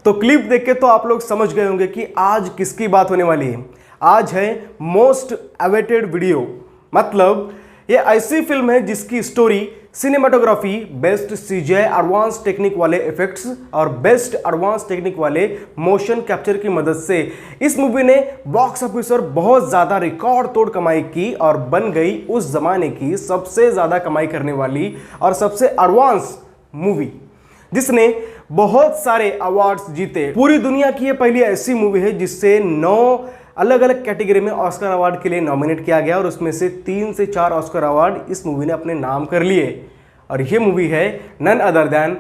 तो क्लिप देख के तो आप लोग समझ गए होंगे कि आज किसकी बात होने वाली है। आज है मोस्ट अवेटेड वीडियो, मतलब ये ऐसी फिल्म है जिसकी story, cinematography, best CGI advance technique वाले इफेक्ट्स और बेस्ट एडवांस टेक्निक वाले मोशन कैप्चर की मदद से इस मूवी ने बॉक्स ऑफिस पर बहुत ज्यादा रिकॉर्ड तोड़ कमाई की और बन गई उस जमाने की सबसे ज्यादा कमाई करने वाली और सबसे एडवांस मूवी, जिसने बहुत सारे अवार्ड्स जीते। पूरी दुनिया की ये पहली ऐसी मूवी है जिससे 9 अलग अलग कैटेगरी में ऑस्कर अवार्ड के लिए नॉमिनेट किया गया और उसमें से 3 से 4 ऑस्कर अवार्ड इस मूवी ने अपने नाम कर लिए। और ये मूवी है नन अदर देन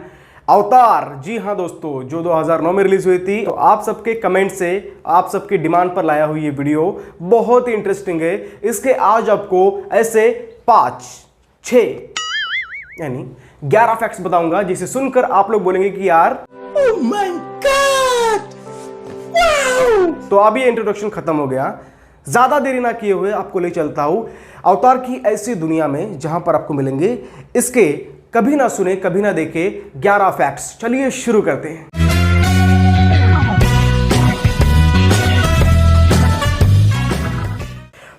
अवतार। जी हाँ दोस्तों, जो 2009 में रिलीज हुई थी। तो आप सबके कमेंट से, आप सबके डिमांड पर लाया हुई ये वीडियो बहुत ही इंटरेस्टिंग है। इसके आज आपको ऐसे 5, 6 यानी 11 फैक्ट्स बताऊंगा जिसे सुनकर आप लोग बोलेंगे कि यार ओह माय गॉड, वाओ। तो अभी इंट्रोडक्शन खत्म हो गया, ज्यादा देरी ना किए हुए आपको ले चलता हूं अवतार की ऐसी दुनिया में जहां पर आपको मिलेंगे इसके कभी ना सुने कभी ना देखे 11 फैक्ट्स। चलिए शुरू करते हैं।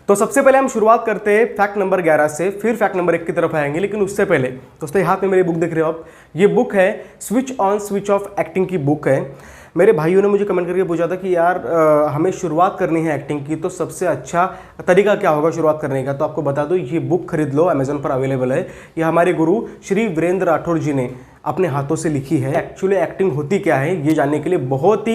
तो सबसे पहले हम शुरुआत करते हैं फैक्ट नंबर 11 से, फिर फैक्ट नंबर 1 की तरफ आएंगे। लेकिन उससे पहले दोस्तों, हाथ में मेरी बुक देख रहे हो आप, ये बुक है switch on switch off acting की बुक है। मेरे भाइयों ने मुझे कमेंट करके पूछा था कि यार हमें शुरुआत करनी है एक्टिंग की, तो सबसे अच्छा तरीका क्या होगा शुरुआत करने का। तो आपको बता दो, ये बुक खरीद लो, अमेजोन पर अवेलेबल है। ये हमारे गुरु श्री वीरेंद्र राठौर जी ने अपने हाथों से लिखी है। एक्चुअली एक्टिंग होती क्या है ये जानने के लिए बहुत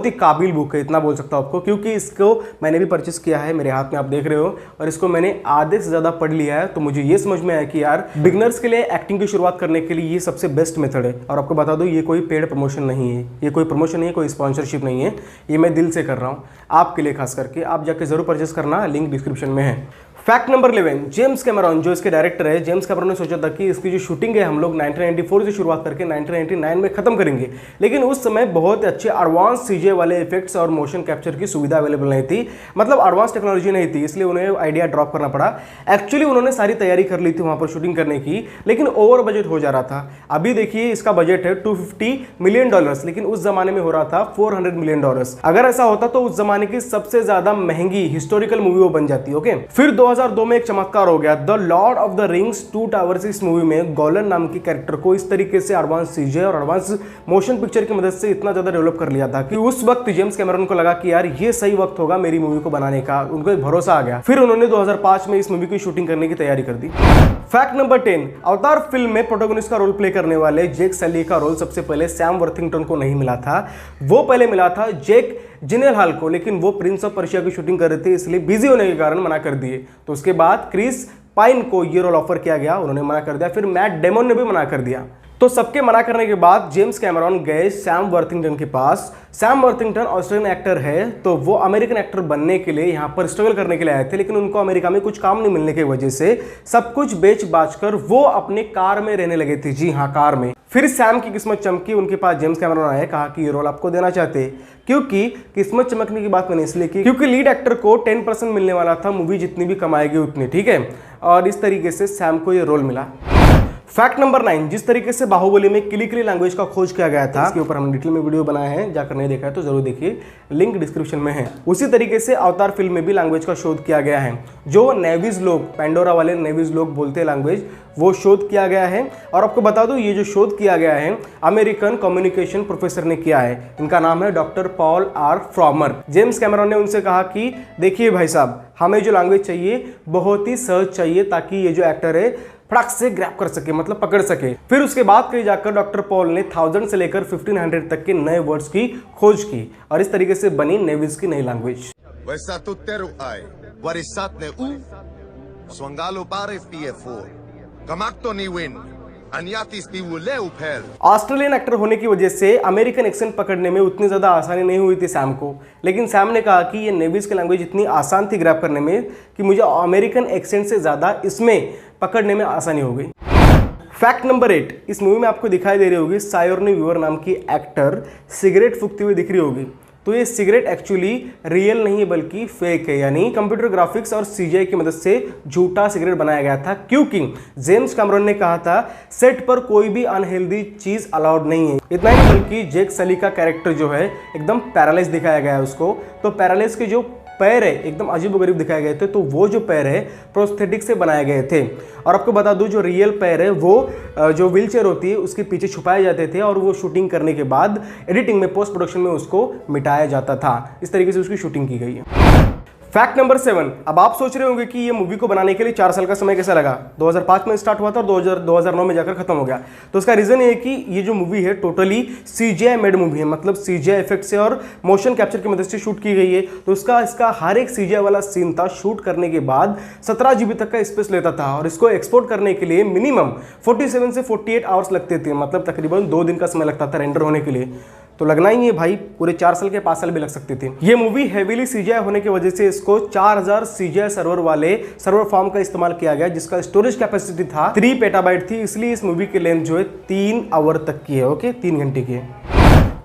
ही काबिल बुक है, इतना बोल सकता हूँ आपको, क्योंकि इसको मैंने भी परचेस किया है, मेरे हाथ में आप देख रहे हो, और इसको मैंने आधे से ज़्यादा पढ़ लिया है। तो मुझे ये समझ में आया कि यार बिगनर्स के लिए एक्टिंग की शुरुआत करने के लिए ये सबसे बेस्ट मेथड है। और आपको बता दो, ये कोई पेड प्रमोशन नहीं है, ये कोई प्रमोशन नहीं है, कोई स्पॉन्सरशिप नहीं है, ये मैं दिल से कर रहा हूँ आपके लिए खास करके। आप जाके जरूर परचेस करना, लिंक डिस्क्रिप्शन में है। फैक्ट नंबर 11, जेम्स कैमरॉन जो इसके डायरेक्टर है, जेम्स कैमरॉन ने सोचा था कि इसकी जो शूटिंग है हम लोग 1994 से शुरुआत करके 1999 में खत्म करेंगे। लेकिन उस समय बहुत अच्छे एडवांस सीजे वाले इफेक्ट्स और मोशन कैप्चर की सुविधा अवेलेबल नहीं थी, मतलब एडवांस टेक्नोलॉजी नहीं थी, इसलिए उन्हें आइडिया ड्रॉप करना पड़ा। एक्चुअली उन्होंने सारी तैयारी कर ली थी वहां पर शूटिंग करने की, लेकिन ओवर बजट हो जा रहा था। अभी देखिए इसका बजट है $250 मिलियन, लेकिन उस जमाने में हो रहा था $400 मिलियन। अगर ऐसा होता तो उस जमाने की सबसे ज्यादा महंगी हिस्टोरिकल मूवी वो बन जाती। ओके, फिर 2002 में एक चमत्कार हो गया, the Lord of the rings 2 towers. इस मूवी में गोलन नाम की कैरेक्टर को इस तरीके से एडवांस सीजे और एडवांस मोशन पिक्चर की मदद से इतना ज्यादा डेवलप कर लिया था कि उस वक्त जेम्स कैमरॉन को लगा कि यार ये सही वक्त होगा मेरी मूवी को बनाने का, उनको एक भरोसा आ गया। फिर उन्होंने 2005 में इस मूवी की शूटिंग करने की तैयारी कर दी। फैक्ट नंबर 10, अवतार फिल्म में प्रोटोगोनिस्ट का रोल प्ले करने वाले जेक सली का रोल सबसे पहले सैम वर्थिंगटन को नहीं मिला था, वो पहले मिला था जेक जिनेलहाल को, लेकिन वो प्रिंस ऑफ पर्शिया की शूटिंग कर रहे थे, इसलिए बिजी होने के कारण मना कर दिए। तो उसके बाद क्रिस पाइन को ये रोल ऑफर किया गया, उन्होंने मना कर दिया। फिर मैट डेमन ने भी मना कर दिया। तो सबके मना करने के बाद जेम्स कैमरॉन गए सैम वर्थिंगटन के पास। सैम वर्थिंगटन ऑस्ट्रेलियन एक्टर है, तो वो अमेरिकन एक्टर बनने के लिए यहाँ पर स्ट्रगल करने के लिए आए थे, लेकिन उनको अमेरिका में कुछ काम नहीं मिलने की वजह से सब कुछ बेच बाच कर वो अपने कार में रहने लगे थे। जी हाँ, कार में। फिर सैम की किस्मत चमकी, उनके पास जेम्स कैमरॉन आए, कहा कि ये रोल आपको देना चाहते। क्योंकि किस्मत चमकने की बात मैंने इसलिए की क्योंकि लीड एक्टर को 10% मिलने वाला था, मूवी जितनी भी कमाएगी उतनी, ठीक है। और इस तरीके से सैम को ये रोल मिला। फैक्ट नंबर 9, जिस तरीके से बाहुबली में किलिकिली लैंग्वेज का खोज किया गया था, इसके ऊपर हमने डिटेल में वीडियो बनाया है, जाकर नहीं देखा है तो जरूर देखिए, लिंक डिस्क्रिप्शन में है। उसी तरीके से अवतार फिल्म में भी लैंग्वेज का शोध किया गया है। जो नेवीज लोग, पैंडोरा वाले नेवीज लोग बोलते हैं लैंग्वेज, वो शोध किया गया है। और आपको बता दूं, ये जो शोध किया गया है अमेरिकन कम्युनिकेशन प्रोफेसर ने किया है, इनका नाम है doctor Paul R Frommer. James Cameron ने उनसे कहा कि देखिए भाई साहब, हमें जो लैंग्वेज चाहिए बहुत ही सहज चाहिए, ताकि ये जो एक्टर है फटाक से ग्रैब कर सके, मतलब पकड़ सके। फिर उसके बाद कहीं जाकर डॉक्टर पॉल ने 1000 से लेकर 1500 तक के नए वर्ड्स की खोज की, और इस तरीके से बनी नेवीज की नई लैंग्वेज। ऑस्ट्रेलियन एक्टर होने की वजह से अमेरिकन एक्सेंट पकड़ने में उतनी ज्यादा आसानी नहीं हुई थी सैम को, लेकिन सैम ने कहा कि ये नेवीज की लैंग्वेज इतनी आसान थी ग्रैब करने में कि मुझे अमेरिकन एक्सेंट से ज्यादा इसमें पकड़ने में आसानी हो गई। फैक्ट नंबर 8, इस मूवी में आपको दिखाई दे रही होगी सायोर्नी वीवर नाम की एक्टर सिगरेट फूकती हुई दिख रही होगी। तो ये सिगरेट एक्चुअली रियल नहीं है बल्कि फेक है, यानी कंप्यूटर ग्राफिक्स और सीजीआई की मदद से झूठा सिगरेट बनाया गया था, क्योंकि जेम्स कैमरन ने कहा था सेट पर कोई भी अनहेल्दी चीज अलाउड नहीं है। इतना ही बल्कि जैक सली का कैरेक्टर जो है एकदम पैरालाइज दिखाया गया है उसको, तो पैरालाइज के जो पैर है एकदम अजीबोगरीब दिखाए गए थे, तो वो जो पैर है प्रोस्थेटिक से बनाए गए थे। और आपको बता दूं जो रियल पैर है वो जो व्हीलचेयर होती है उसके पीछे छुपाए जाते थे और वो शूटिंग करने के बाद एडिटिंग में, पोस्ट प्रोडक्शन में उसको मिटाया जाता था। इस तरीके से उसकी शूटिंग की गई है। Fact number 7। अब आप सोच रहे होंगे कि ये मूवी को बनाने के लिए 4 साल का समय कैसे लगा। 2005 में स्टार्ट हुआ था और 2009 में जाकर खत्म हो गया। तो उसका रीजन ये है कि ये जो मूवी है टोटली सीजीआई मेड मूवी है, मतलब सीजीआई इफेक्ट से और मोशन कैप्चर की मदद से शूट की गई है। तो इसका हर एक सीजीआई वाला सीन था शूट करने के बाद 17 GB तक का स्पेस लेता था और इसको एक्सपोर्ट करने के लिए मिनिमम 47 से 48 आवर्स लगते थे, मतलब तकरीबन 2 दिन का समय लगता था रेंडर होने के लिए। तो लगना ही है भाई, पूरे 4 साल के 5 साल भी लग सकते थे। ये मूवी हेवीली सीजीआई होने की वजह से इसको 4000 सीजीआई सर्वर वाले सर्वर फार्म का इस्तेमाल किया गया, जिसका स्टोरेज कैपेसिटी था 3 पेटाबाइट थी। इसलिए इस मूवी की लेंथ जो है 3 आवर तक की है। ओके, 3 घंटे की है।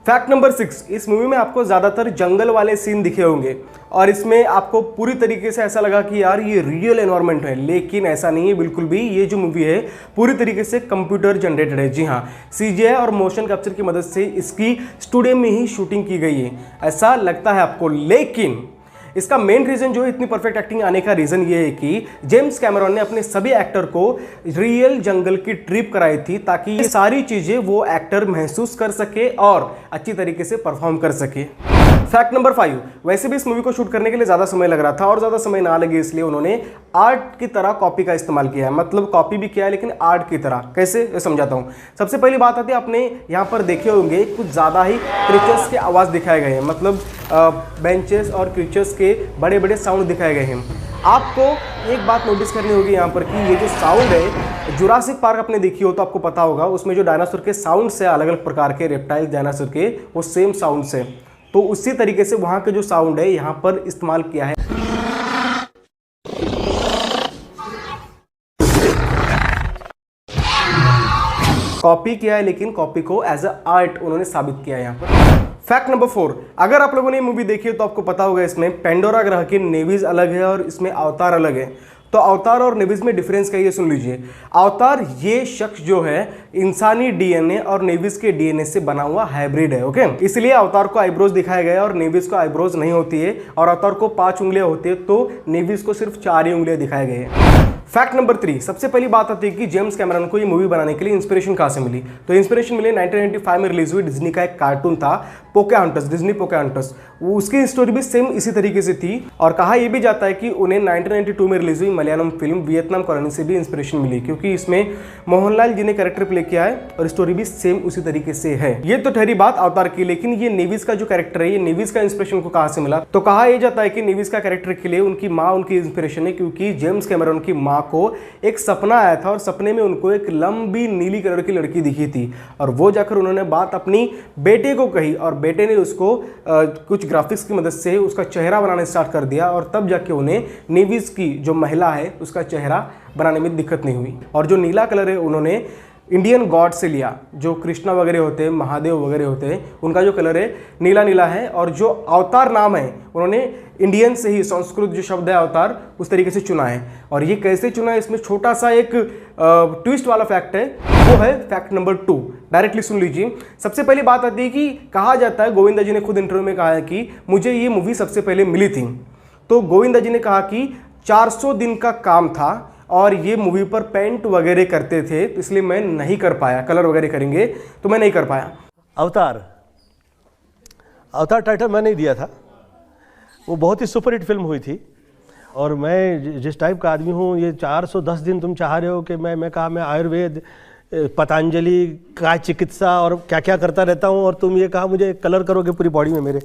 Fact number 6। इस मूवी में आपको ज्यादातर जंगल वाले सीन दिखे होंगे और इसमें आपको पूरी तरीके से ऐसा लगा कि यार ये रियल एनवायरनमेंट है, लेकिन ऐसा नहीं है बिल्कुल भी। ये जो मूवी है पूरी तरीके से कंप्यूटर जनरेटेड है। जी हाँ, सीजीआई और मोशन कैप्चर की मदद से इसकी स्टूडियो में ही शूटिंग की गई है, ऐसा लगता है आपको। लेकिन इसका मेन रीजन जो है इतनी परफेक्ट एक्टिंग आने का रीजन ये है कि जेम्स कैमरन ने अपने सभी एक्टर को रियल जंगल की ट्रिप कराई थी, ताकि ये सारी चीजें वो एक्टर महसूस कर सके और अच्छी तरीके से परफॉर्म कर सके। Fact number 5। वैसे भी इस मूवी को शूट करने के लिए ज़्यादा समय लग रहा था और ज़्यादा समय ना लगे इसलिए उन्होंने आर्ट की तरह कॉपी का इस्तेमाल किया है, मतलब कॉपी भी किया है लेकिन आर्ट की तरह। कैसे समझाता हूँ। सबसे पहली बात आती है, आपने यहाँ पर देखे होंगे कुछ ज़्यादा ही क्रीचर्स के आवाज़ दिखाए गए हैं, मतलब बेंचेस और क्रीचर्स के बड़े बड़े साउंड दिखाए गए हैं। आपको एक बात नोटिस करनी होगी यहाँ पर कि ये जो साउंड है, जुरासिक पार्क आपने देखी हो तो आपको पता होगा, उसमें जो डायनासोर के साउंड से अलग अलग प्रकार के रेप्टाइल डायनासोर के वो सेम साउंड से, तो उसी तरीके से वहां के जो साउंड है यहां पर इस्तेमाल किया है। कॉपी किया है लेकिन कॉपी को एज अ आर्ट उन्होंने साबित किया है यहां पर। Fact number 4। अगर आप लोगों ने ये मूवी देखी है तो आपको पता होगा इसमें पेंडोरा ग्रह की नेवीज अलग है और इसमें अवतार अलग है। तो अवतार और नेवीज में डिफरेंस क्या है ये सुन लीजिए। अवतार ये शख्स जो है इंसानी डीएनए और नेवीज के डीएनए से बना हुआ हाइब्रिड है। ओके, इसलिए अवतार को आईब्रोज दिखाया गया और नेवीज को आईब्रोज नहीं होती है, और अवतार को 5 उंगलियां होती है तो नेवीज को सिर्फ 4 ही उंगलियां दिखाए गए हैं। Fact number 3। सबसे पहली बात आती है कि जेम्स कैमरन को ये मूवी बनाने के लिए इंस्पिरेशन कहाँ से मिली। तो इंस्पिरेशन मिली 1995 में रिलीज हुई डिज्नी का एक कार्टून था पोकेहॉन्टस, डिज्नी पोकेहॉन्टस। उसकी स्टोरी भी सेम इसी तरीके से थी और कहा यह भी जाता है कि उन्हें 1992 में रिलीज हुई मलयालम फिल्म वियतनाम कॉलोनी से भी इंस्पिरेशन मिली, क्योंकि इसमें मोहनलाल जी ने कैरेक्टर प्ले किया है और स्टोरी भी सेम उसी तरीके से है। ये तो ठहरी बात अवतार की, लेकिन ये नेवीज का जो कैरेक्टर है, ये नेवीज का इंस्पिरेशन को कहाँ से मिला। तो कहा यह जाता है कि नेवीज का कैरेक्टर के लिए उनकी माँ उनकी इंस्पिरेशन है, क्योंकि जेम्स कैमरन की माँ को एक सपना आया था और सपने में उनको एक लंबी नीली कलर की लड़की दिखी थी और वो जाकर उन्होंने बात अपनी बेटे को कही और बेटे ने उसको कुछ ग्राफिक्स की मदद से उसका चेहरा बनाना स्टार्ट कर दिया और तब जाके उन्हें नेवीज की जो महिला है उसका चेहरा बनाने में दिक्कत नहीं हुई। और जो नीला कलर है उन्होंने इंडियन गॉड से लिया, जो कृष्णा वगैरह होते हैं, महादेव वगैरह होते हैं, उनका जो कलर है नीला नीला है। और जो अवतार नाम है उन्होंने इंडियन से ही, संस्कृत जो शब्द है अवतार, उस तरीके से चुना है। और ये कैसे चुना है, इसमें छोटा सा एक ट्विस्ट वाला फैक्ट है, वो है फैक्ट नंबर 2। डायरेक्टली सुन लीजिए। सबसे पहली बात आती है कि कहा जाता है, गोविंदा जी ने खुद इंटरव्यू में कहा है कि मुझे ये मूवी सबसे पहले मिली थी तो गोविंदा जी ने कहा कि 400 दिन का काम था और ये मूवी पर पेंट वगैरह करते थे, तो इसलिए मैं नहीं कर पाया, कलर वगैरह करेंगे तो मैं नहीं कर पाया। अवतार टाइटल मैं नहीं दिया था, वो बहुत ही सुपरहिट फिल्म हुई थी और मैं जिस टाइप का आदमी हूँ, ये 410 दिन तुम चाह रहे हो कि मैं कहा मैं आयुर्वेद, पतंजलि का चिकित्सा और क्या क्या करता रहता हूँ और तुम ये कहा मुझे कलर करोगे पूरी बॉडी में मेरे।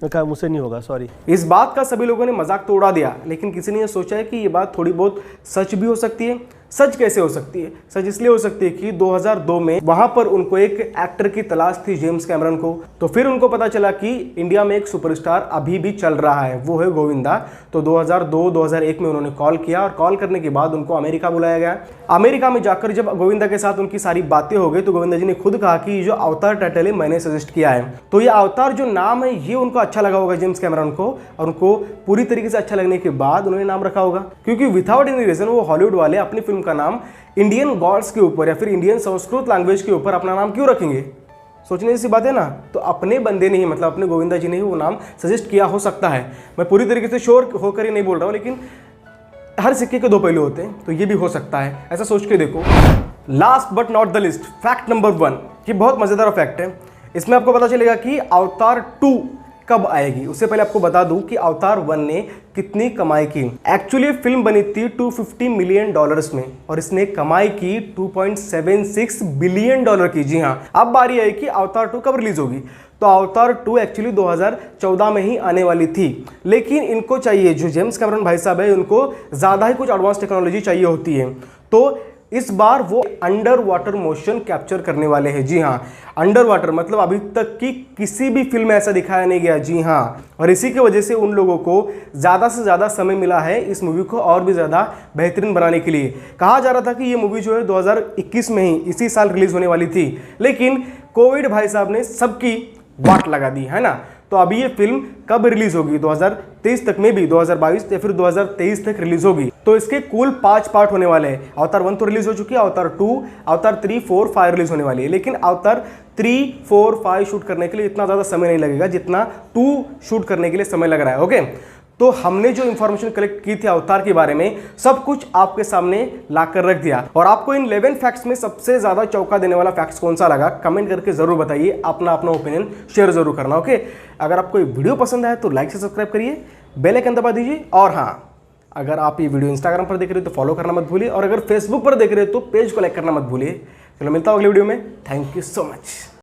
मैं कहा मुझसे नहीं होगा, सॉरी। इस बात का सभी लोगों ने मजाक तो उड़ा दिया, लेकिन किसी ने ये सोचा है कि ये बात थोड़ी बहुत सच भी हो सकती है। सच कैसे हो सकती है? सच इसलिए हो सकती है कि 2002 में वहां पर उनको एक एक्टर की तलाश थी, जेम्स कैमरन को। तो फिर उनको पता चला कि इंडिया में एक सुपरस्टार अभी भी चल रहा है, वो है गोविंदा। तो 2002-2001 में उन्होंने कॉल किया और कॉल करने के बाद उनको अमेरिका बुलाया गया। अमेरिका में जाकर जब गोविंदा के साथ उनकी सारी बातें हो गई तो गोविंदा जी ने खुद कहा कि जो अवतार टाइटल है मैंने सजेस्ट किया है। तो ये अवतार जो नाम है ये उनको अच्छा लगा होगा जेम्स कैमरन को, और उनको पूरी तरीके से अच्छा लगने के बाद उन्होंने नाम रखा होगा। क्योंकि विदाउट एनी रीजन वो हॉलीवुड वाले अपनी फिल्म का नाम इंडियन गॉड्स के ऊपर या फिर इंडियन संस्कृत लैंग्वेज के ऊपर अपना नाम क्यों रखेंगे? सोचने जैसी बात है ना। तो अपने बंदे ने ही, मतलब अपने गोविंदा जी ने ही वो नाम सजेस्ट किया हो सकता है। मैं पूरी तरीके से श्योर होकर ही नहीं बोल रहा हूँ, लेकिन हर सिक्के के दो पहलू होते हैं, तो ये भी हो सकता है, ऐसा सोच के देखो। Last but not the list, fact number 1, ये बहुत मजेदार फैक्ट है। इसमें आपको पता चलेगा कि अवतार 2 कब आएगी। उससे पहले आपको बता दूं कि अवतार 1 ने कितनी कमाई की। एक्चुअली फिल्म बनी थी $250 मिलियन में और इसने कमाई की $2.76 बिलियन की। जी हाँ, अब बारी है कि अवतार 2 कब रिलीज होगी। तो अवतार 2 एक्चुअली 2014 में ही आने वाली थी, लेकिन इनको चाहिए, जो जेम्स कैमरन भाई साहब है, उनको ज़्यादा ही कुछ एडवांस टेक्नोलॉजी चाहिए होती है। तो इस बार वो अंडर वाटर मोशन कैप्चर करने वाले हैं। जी हाँ, अंडर वाटर मतलब अभी तक की किसी भी फिल्म में ऐसा दिखाया नहीं गया। जी हाँ, और इसी की वजह से उन लोगों को ज़्यादा से ज़्यादा समय मिला है इस मूवी को और भी ज़्यादा बेहतरीन बनाने के लिए। कहा जा रहा था कि ये मूवी जो है 2021 में ही, इसी साल रिलीज होने वाली थी, लेकिन कोविड भाई साहब ने सबकी वाट लगा दी है ना। तो अभी ये फिल्म कब रिलीज होगी? 2023 तक में भी 2022 या फिर 2023 तक रिलीज होगी। तो इसके कुल 5 पार्ट होने वाले हैं। अवतार 1 तो रिलीज हो चुकी है, अवतार 2, अवतार 3, 4, 5 रिलीज होने वाली है, लेकिन अवतार 3, 4, 5 शूट करने के लिए इतना ज़्यादा समय नहीं लगेगा जितना 2 शूट करने के लिए समय लग रहा है। ओके, तो हमने जो इंफॉर्मेशन कलेक्ट की थी अवतार के बारे में, सब कुछ आपके सामने लाकर रख दिया। और आपको इन 11 फैक्ट्स में सबसे ज्यादा चौंका देने वाला फैक्ट्स कौन सा लगा, कमेंट करके जरूर बताइए। अपना ओपिनियन शेयर जरूर करना। ओके, अगर आपको ये वीडियो पसंद आए तो लाइक से सब्सक्राइब करिए, बेल आइकन दबा दीजिए। और हाँ, अगर आप ये वीडियो इंस्टाग्राम पर देख रहे हो तो फॉलो करना मत भूलिए, और अगर फेसबुक पर देख रहे हो तो पेज को लाइक करना मत भूलिए। चलो मिलता हूँ अगले वीडियो में। Thank you so much.